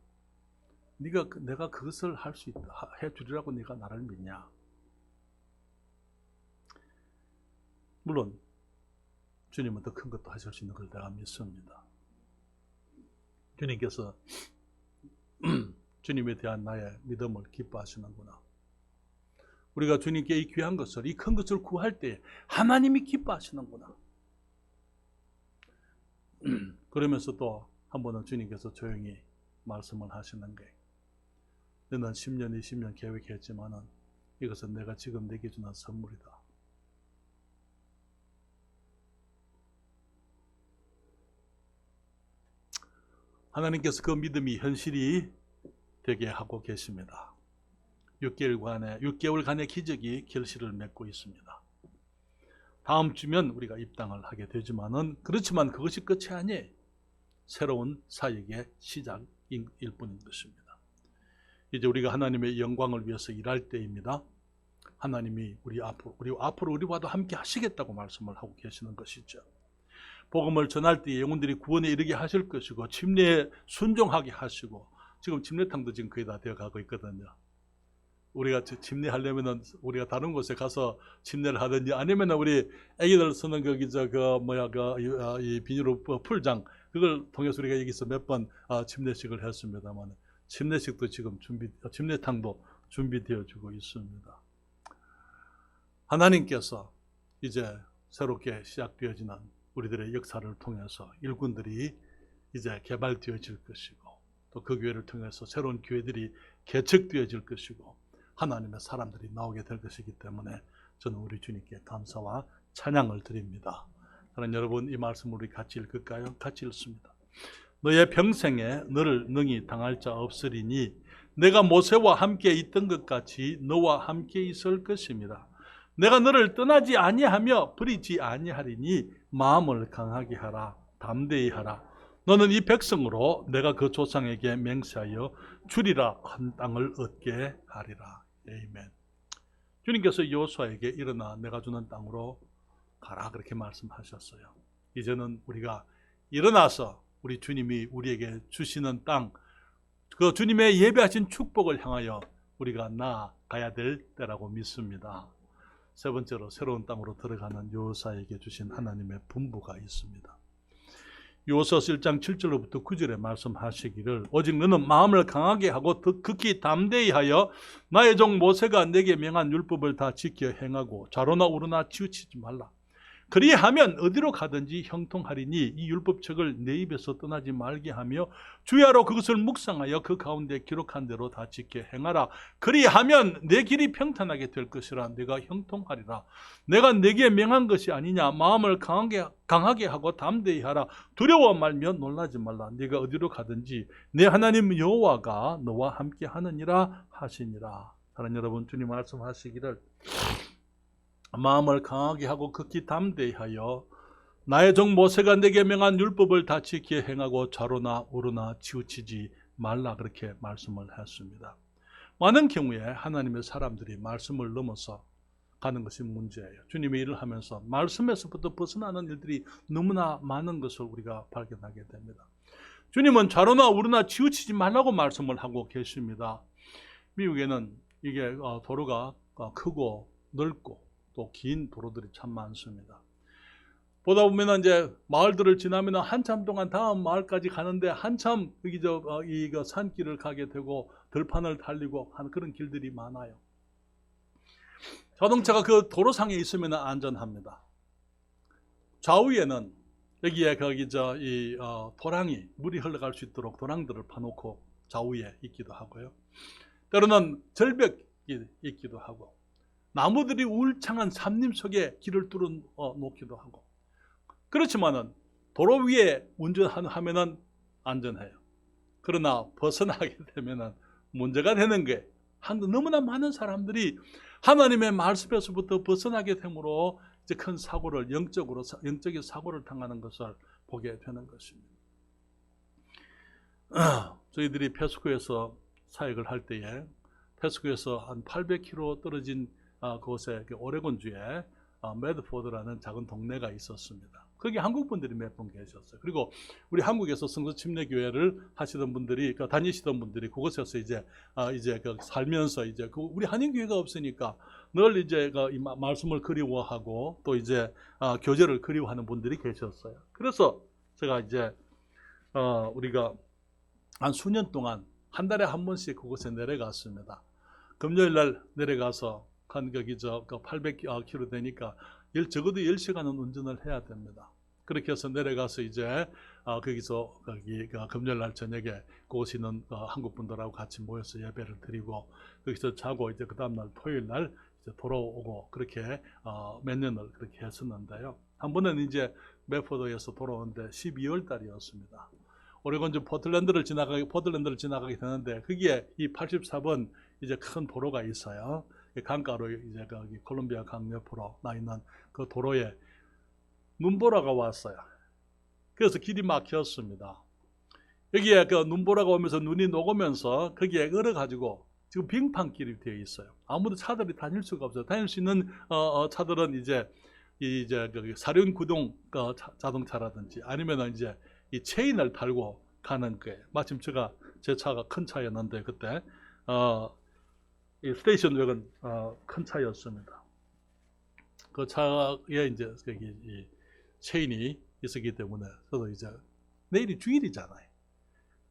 내가 그것을 할 수 있다, 해주리라고 네가 나를 믿냐? 물론 주님은 더 큰 것도 하실 수 있는 걸 내가 믿습니다. 주님께서 주님에 대한 나의 믿음을 기뻐하시는구나. 우리가 주님께 이 귀한 것을, 이 큰 것을 구할 때 하나님이 기뻐하시는구나. 그러면서 또 한 번은 주님께서 조용히 말씀을 하시는 게, 너는 10년, 20년 계획했지만은 이것은 내가 지금 내게 주는 선물이다. 하나님께서 그 믿음이 현실이 되게 하고 계십니다. 6개월간의 기적이 결실을 맺고 있습니다. 다음 주면 우리가 입당을 하게 되지만은, 그렇지만 그것이 끝이 아니에요. 새로운 사역의 시작일 뿐인 것입니다. 이제 우리가 하나님의 영광을 위해서 일할 때입니다. 하나님이 앞으로 우리와도 함께 하시겠다고 말씀을 하고 계시는 것이죠. 복음을 전할 때 영혼들이 구원에 이르게 하실 것이고, 침례에 순종하게 하시고, 지금 침례탕도 지금 거의 다 되어 가고 있거든요. 우리가 침례하려면은 우리가 다른 곳에 가서 침례를 하든지, 아니면은 우리 애기들 쓰는 이 비닐로 풀장, 그걸 통해서 우리가 여기서 몇 번 침례식을 했습니다만, 침례식도 지금 침례탕도 준비되어지고 있습니다. 하나님께서 이제 새롭게 시작되어지는 우리들의 역사를 통해서 일꾼들이 이제 개발되어질 것이고, 또 그 교회를 통해서 새로운 교회들이 개척되어질 것이고, 하나님의 사람들이 나오게 될 것이기 때문에 저는 우리 주님께 감사와 찬양을 드립니다. 사랑하는 여러분, 이 말씀을 우리 같이 읽을까요? 같이 읽습니다. 너의 평생에 너를 능히 당할 자 없으리니 내가 모세와 함께 있던 것 같이 너와 함께 있을 것입니다. 내가 너를 떠나지 아니하며 버리지 아니하리니 마음을 강하게 하라, 담대히 하라. 너는 이 백성으로 내가 그 조상에게 맹세하여 주리라 한 땅을 얻게 하리라. 아멘. 주님께서 여호수아에게 일어나 내가 주는 땅으로 가라, 그렇게 말씀하셨어요. 이제는 우리가 일어나서 우리 주님이 우리에게 주시는 땅, 그 주님의 예배하신 축복을 향하여 우리가 나아가야 될 때라고 믿습니다. 세 번째로 새로운 땅으로 들어가는 여호수아에게 주신 하나님의 분부가 있습니다. 여호수아서 1장 7절로부터 9절에 말씀하시기를, 오직 너는 마음을 강하게 하고 극히 담대히 하여 나의 종 모세가 내게 명한 율법을 다 지켜 행하고 좌로나 우로나 치우치지 말라. 그리하면 어디로 가든지 형통하리니 이 율법책을 내 입에서 떠나지 말게 하며 주야로 그것을 묵상하여 그 가운데 기록한 대로 다 지켜 행하라. 그리하면 내 길이 평탄하게 될 것이라. 내가 형통하리라. 내가 내게 명한 것이 아니냐. 마음을 강하게 하고 담대히 하라. 두려워 말며 놀라지 말라. 네가 어디로 가든지 내 하나님 여호와가 너와 함께 하느니라 하시니라. 사랑하는 여러분, 주님 말씀하시기를, 마음을 강하게 하고 극히 담대히 하여 나의 종 모세가 내게 명한 율법을 다 지켜 행하고 좌로나 우로나 치우치지 말라, 그렇게 말씀을 했습니다. 많은 경우에 하나님의 사람들이 말씀을 넘어서 가는 것이 문제예요. 주님의 일을 하면서 말씀에서부터 벗어나는 일들이 너무나 많은 것을 우리가 발견하게 됩니다. 주님은 좌로나 우로나 치우치지 말라고 말씀을 하고 계십니다. 미국에는 이게 도로가 크고 넓고 또 긴 도로들이 참 많습니다. 보다 보면 이제 마을들을 지나면 한참 동안 다음 마을까지 가는데 한참 이거 산길을 가게 되고 들판을 달리고 하는 그런 길들이 많아요. 자동차가 그 도로상에 있으면 안전합니다. 좌우에는 여기에 도랑이, 물이 흘러갈 수 있도록 도랑들을 파놓고 좌우에 있기도 하고요. 때로는 절벽이 있기도 하고, 나무들이 울창한 산림 속에 길을 뚫어 놓기도 하고. 그렇지만은 도로 위에 운전하면은 안전해요. 그러나 벗어나게 되면 문제가 되는 거예요. 너무나 많은 사람들이 하나님의 말씀에서부터 벗어나게 되므로 이제 큰 사고를, 영적인 사고를 당하는 것을 보게 되는 것입니다. 저희들이 페스코에서 사역을 할 때에 페스코에서 한 800km 떨어진 그곳에 오레곤주에 매드포드라는 작은 동네가 있었습니다. 거기 한국 분들이 몇 분 계셨어요. 그리고 우리 한국에서 성서 침례 교회를 하시던 분들이, 다니시던 분들이 그곳에서 이제 살면서 이제 우리 한인 교회가 없으니까 늘 이제 이 말씀을 그리워하고 또 이제 교제를 그리워하는 분들이 계셨어요. 그래서 제가 이제 우리가 한 수년 동안 한 달에 한 번씩 그곳에 내려갔습니다. 금요일 날 내려가서 거기 800km 되니까 적어도 10시간은 운전을 해야 됩니다. 그렇게 해서 내려가서 이제 거기서 금요일 날 저녁에 그곳에 있는 한국 분들하고 같이 모여서 예배를 드리고 거기서 자고 이제 그 다음 날 토요일 날 이제 돌아오고 그렇게 몇 년을 그렇게 했었는데요. 한 번은 이제 메포드에서 돌아오는데 12월 달이었습니다. 오레곤주 포틀랜드를 지나가게 되는데 거기에 이 84번 이제 큰 도로가 있어요. 강가로 이제 거기 콜롬비아 강 옆으로 나 있는 그 도로에 눈보라가 왔어요. 그래서 길이 막혔습니다. 여기에 그 눈보라가 오면서 눈이 녹으면서 거기에 얼어가지고 지금 빙판길이 되어 있어요. 아무도 차들이 다닐 수가 없어요. 다닐 수 있는 차들은 이제 사륜구동 자동차라든지 아니면 이제 이 체인을 달고 가는 거예요. 마침 제 차가 큰 차였는데 그때 이 스테이션 웨건 큰 차였습니다. 그 차에 이제 이 체인이 있었기 때문에 저도 이제 내일이 주일이잖아요.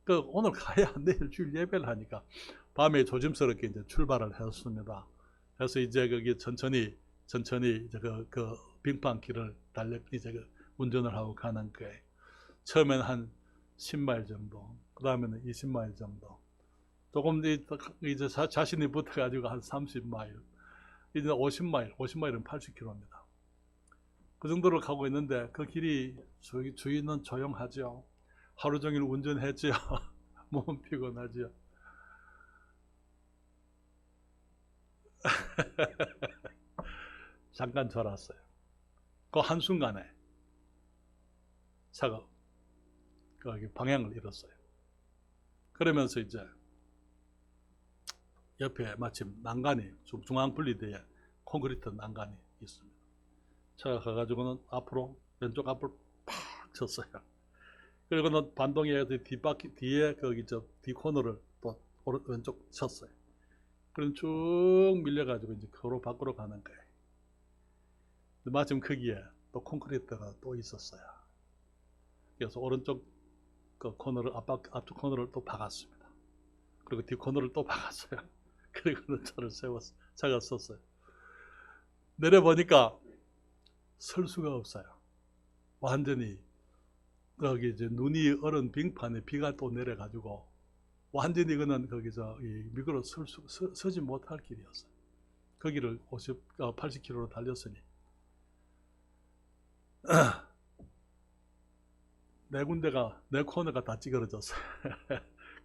그 오늘 가야 내일 주일 예배를 하니까 밤에 조심스럽게 이제 출발을 했습니다. 그래서 이제 거기 천천히 이제 그 빙판길을 이제 운전을 하고 가는 거예요. 처음에는 한 10마일 정도, 그 다음에는 20마일 정도. 조금 이제 자신이 붙어가지고 한 30마일, 이제 50마일은 80km입니다. 그 정도로 가고 있는데 그 길이 주위는 조용하죠. 하루 종일 운전했죠. 몸은 피곤하죠. 잠깐 졸았어요. 그 한순간에 차가 거기 방향을 잃었어요. 그러면서 이제 옆에 마침 난간이 중앙 분리대에 콘크리트 난간이 있습니다. 차가 가가지고는 왼쪽 앞으로 팍 쳤어요. 그리고는 반동에 뒤에 거기 뒷코너를 또 왼쪽 쳤어요. 그럼 쭉 밀려가지고 이제 도로 밖으로 가는 거예요. 마침 거기에 또 콘크리트가 또 있었어요. 그래서 오른쪽 그 코너를 앞쪽 코너를 또 박았습니다. 그리고 뒷 코너를 또 박았어요. 그리고는 차가 섰어요. 내려보니까 설 수가 없어요. 완전히 거기 이제 눈이 얼은 빙판에 비가 또 내려가지고 완전히 그는 거기서 미끄러 서지 못할 길이었어요. 거기를 80km로 달렸으니 네 코너가 다 찌그러졌어요.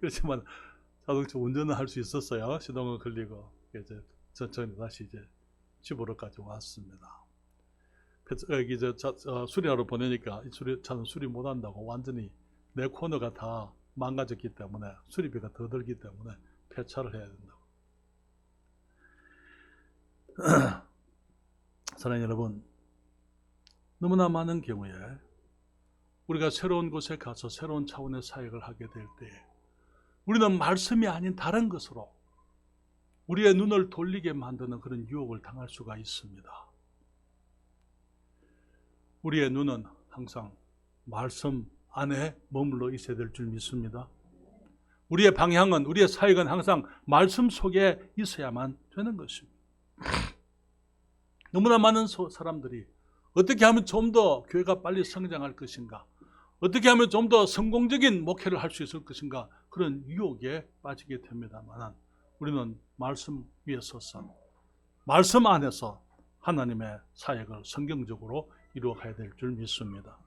그렇지만 자동차 운전은 할 수 있었어요. 시동은 걸리고 이제 천천히 다시 이제 집으로까지 왔습니다. 여기 이제 수리하러 보내니까 차는 수리 못한다고 완전히 네 코너가 다 망가졌기 때문에 수리비가 더 들기 때문에 폐차를 해야 된다고. 사랑하는 여러분, 너무나 많은 경우에 우리가 새로운 곳에 가서 새로운 차원의 사역을 하게 될 때 우리는 말씀이 아닌 다른 것으로 우리의 눈을 돌리게 만드는 그런 유혹을 당할 수가 있습니다. 우리의 눈은 항상 말씀 안에 머물러 있어야 될 줄 믿습니다. 우리의 방향은, 우리의 사역은 항상 말씀 속에 있어야만 되는 것입니다. 너무나 많은 사람들이 어떻게 하면 좀 더 교회가 빨리 성장할 것인가, 어떻게 하면 좀 더 성공적인 목회를 할 수 있을 것인가, 그런 유혹에 빠지게 됩니다만 우리는 말씀 위에 서서 말씀 안에서 하나님의 사역을 성경적으로 이루어가야 될 줄 믿습니다.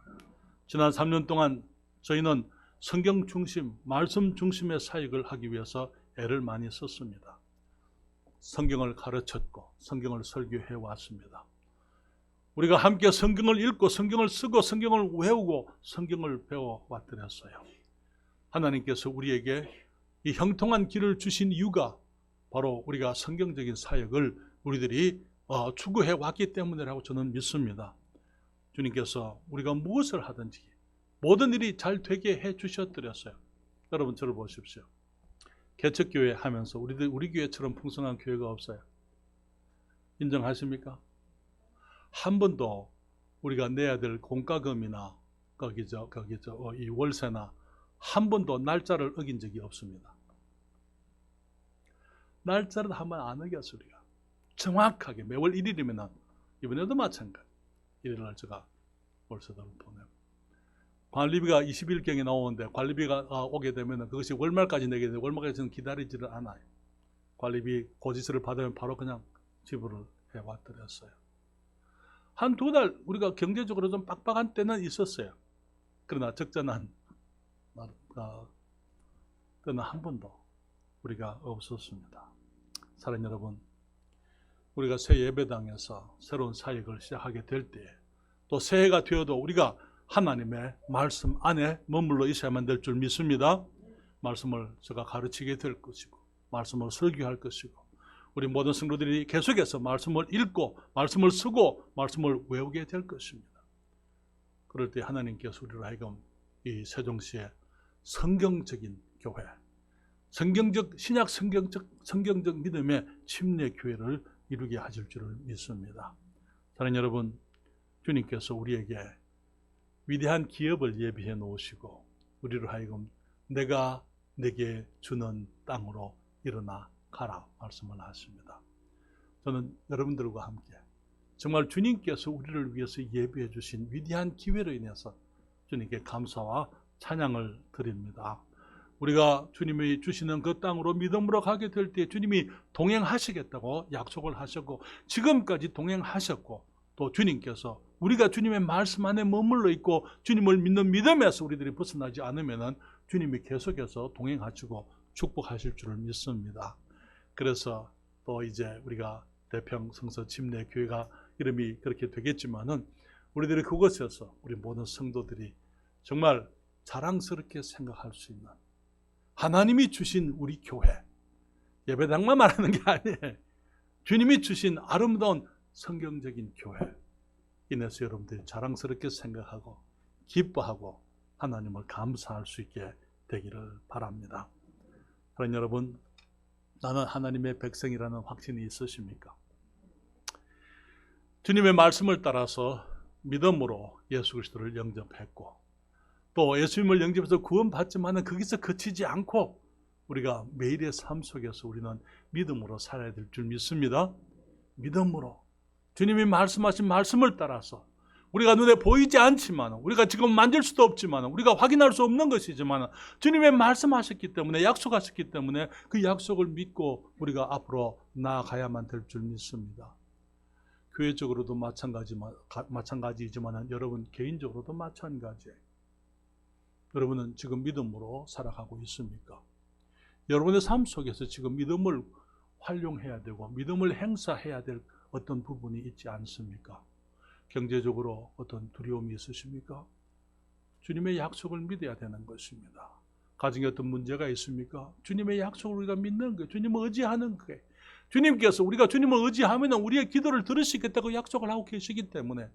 지난 3년 동안 저희는 성경 중심, 말씀 중심의 사역을 하기 위해서 애를 많이 썼습니다. 성경을 가르쳤고 성경을 설교해 왔습니다. 우리가 함께 성경을 읽고 성경을 쓰고 성경을 외우고 성경을 배워 왔더랬어요. 하나님께서 우리에게 이 형통한 길을 주신 이유가 바로 우리가 성경적인 사역을 우리들이 추구해 왔기 때문이라고 저는 믿습니다. 주님께서 우리가 무엇을 하든지 모든 일이 잘 되게 해 주셨더랬어요. 여러분 저를 보십시오. 개척교회 하면서 우리 교회처럼 풍성한 교회가 없어요. 인정하십니까? 한 번도 우리가 내야 될 공과금이나 이 월세나 한 번도 날짜를 어긴 적이 없습니다. 날짜를 한 번 안 어겼어요. 우리가 정확하게 매월 1일이면 이번에도 마찬가지 1일날 제가 월세를 보내고 관리비가 20일경에 나오는데 관리비가 오게 되면 그것이 월말까지 내게 되는데 월말까지는 기다리지를 않아요. 관리비 고지서를 받으면 바로 그냥 지불을 해왔더랬어요. 한 두 달 우리가 경제적으로 좀 빡빡한 때는 있었어요. 그러나 적절한 때는 한 번도 우리가 없었습니다. 사랑하는 여러분, 우리가 새 예배당에서 새로운 사역을 시작하게 될 때에 또 새해가 되어도 우리가 하나님의 말씀 안에 머물러 있어야만 될 줄 믿습니다. 말씀을 제가 가르치게 될 것이고 말씀을 설교할 것이고 우리 모든 성도들이 계속해서 말씀을 읽고 말씀을 쓰고 말씀을 외우게 될 것입니다. 그럴 때 하나님께서 우리로 하여금 이 세종시의 성경적인 교회, 신약 성경적 믿음의 침례 교회를 이루게 하실 줄을 믿습니다. 사랑하는 여러분, 주님께서 우리에게 위대한 기업을 예비해 놓으시고 우리로 하여금 내가 내게 주는 땅으로 일어나 가라 말씀을 하십니다. 저는 여러분들과 함께 정말 주님께서 우리를 위해서 예비해 주신 위대한 기회로 인해서 주님께 감사와 찬양을 드립니다. 우리가 주님이 주시는 그 땅으로 믿음으로 가게 될 때 주님이 동행하시겠다고 약속을 하셨고 지금까지 동행하셨고 또 주님께서 우리가 주님의 말씀 안에 머물러 있고 주님을 믿는 믿음에서 우리들이 벗어나지 않으면 주님이 계속해서 동행하시고 축복하실 줄을 믿습니다. 그래서 또 이제 우리가 대평 성서 침례 교회가 이름이 그렇게 되겠지만은 우리들이 그곳에서 우리 모든 성도들이 정말 자랑스럽게 생각할 수 있는 하나님이 주신 우리 교회, 예배당만 말하는 게 아니에요. 주님이 주신 아름다운 성경적인 교회 인해서 여러분들이 자랑스럽게 생각하고 기뻐하고 하나님을 감사할 수 있게 되기를 바랍니다. 그런 여러분, 나는 하나님의 백성이라는 확신이 있으십니까? 주님의 말씀을 따라서 믿음으로 예수 그리스도를 영접했고 또 예수님을 영접해서 구원받지만은 거기서 그치지 않고 우리가 매일의 삶 속에서 우리는 믿음으로 살아야 될 줄 믿습니다. 믿음으로 주님이 말씀하신 말씀을 따라서 우리가 눈에 보이지 않지만 우리가 지금 만질 수도 없지만 우리가 확인할 수 없는 것이지만 주님의 말씀하셨기 때문에 약속하셨기 때문에 그 약속을 믿고 우리가 앞으로 나아가야만 될 줄 믿습니다. 교회적으로도 마찬가지이지만 여러분 개인적으로도 마찬가지예요. 여러분은 지금 믿음으로 살아가고 있습니까? 여러분의 삶 속에서 지금 믿음을 활용해야 되고 믿음을 행사해야 될 어떤 부분이 있지 않습니까? 경제적으로 어떤 두려움이 있으십니까? 주님의 약속을 믿어야 되는 것입니다. 가정에 어떤 문제가 있습니까? 주님의 약속을 우리가 믿는 거예요. 주님을 의지하는 거예요. 주님께서 우리가 주님을 의지하면 우리의 기도를 들으시겠다고 약속을 하고 계시기 때문에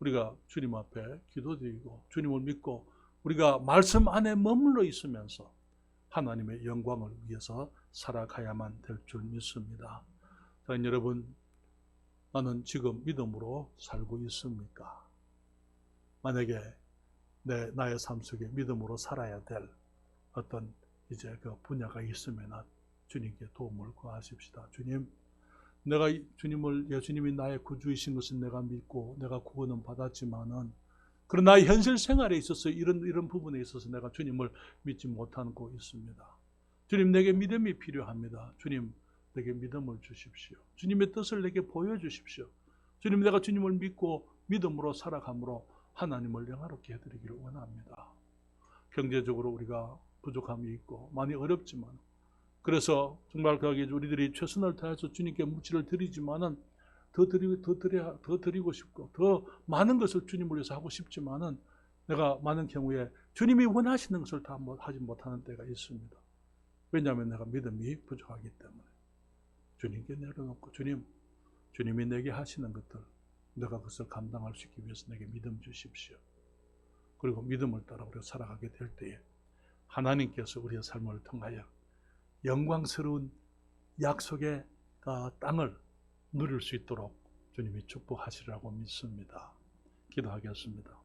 우리가 주님 앞에 기도드리고 주님을 믿고 우리가 말씀 안에 머물러 있으면서 하나님의 영광을 위해서 살아가야만 될 줄 믿습니다. 사랑하는 여러분, 나는 지금 믿음으로 살고 있습니까? 만약에 나의 삶 속에 믿음으로 살아야 될 어떤 이제 그 분야가 있으면 주님께 도움을 구하십시다. 주님, 내가 예수님이 나의 구주이신 것은 내가 믿고 내가 구원은 받았지만은 그러나 나의 현실 생활에 있어서 이런 부분에 있어서 내가 주님을 믿지 못하고 있습니다. 주님, 내게 믿음이 필요합니다. 주님, 내게 믿음을 주십시오. 주님의 뜻을 내게 보여주십시오. 주님, 내가 주님을 믿고 믿음으로 살아감으로 하나님을 영화롭게 해드리기를 원합니다. 경제적으로 우리가 부족함이 있고 많이 어렵지만, 그래서 정말 거기 우리들이 최선을 다해서 주님께 묵시를 드리지만은 더 드리고 싶고 더 많은 것을 주님을 위해서 하고 싶지만은 내가 많은 경우에 주님이 원하시는 것을 다 하지 못하는 때가 있습니다. 왜냐하면 내가 믿음이 부족하기 때문에 주님께 내려놓고 주님이 내게 하시는 것들 내가 그것을 감당할 수 있기 위해서 내게 믿음 주십시오. 그리고 믿음을 따라 우리가 살아가게 될 때에 하나님께서 우리의 삶을 통하여 영광스러운 약속의 땅을 누릴 수 있도록 주님이 축복하시리라고 믿습니다. 기도하겠습니다.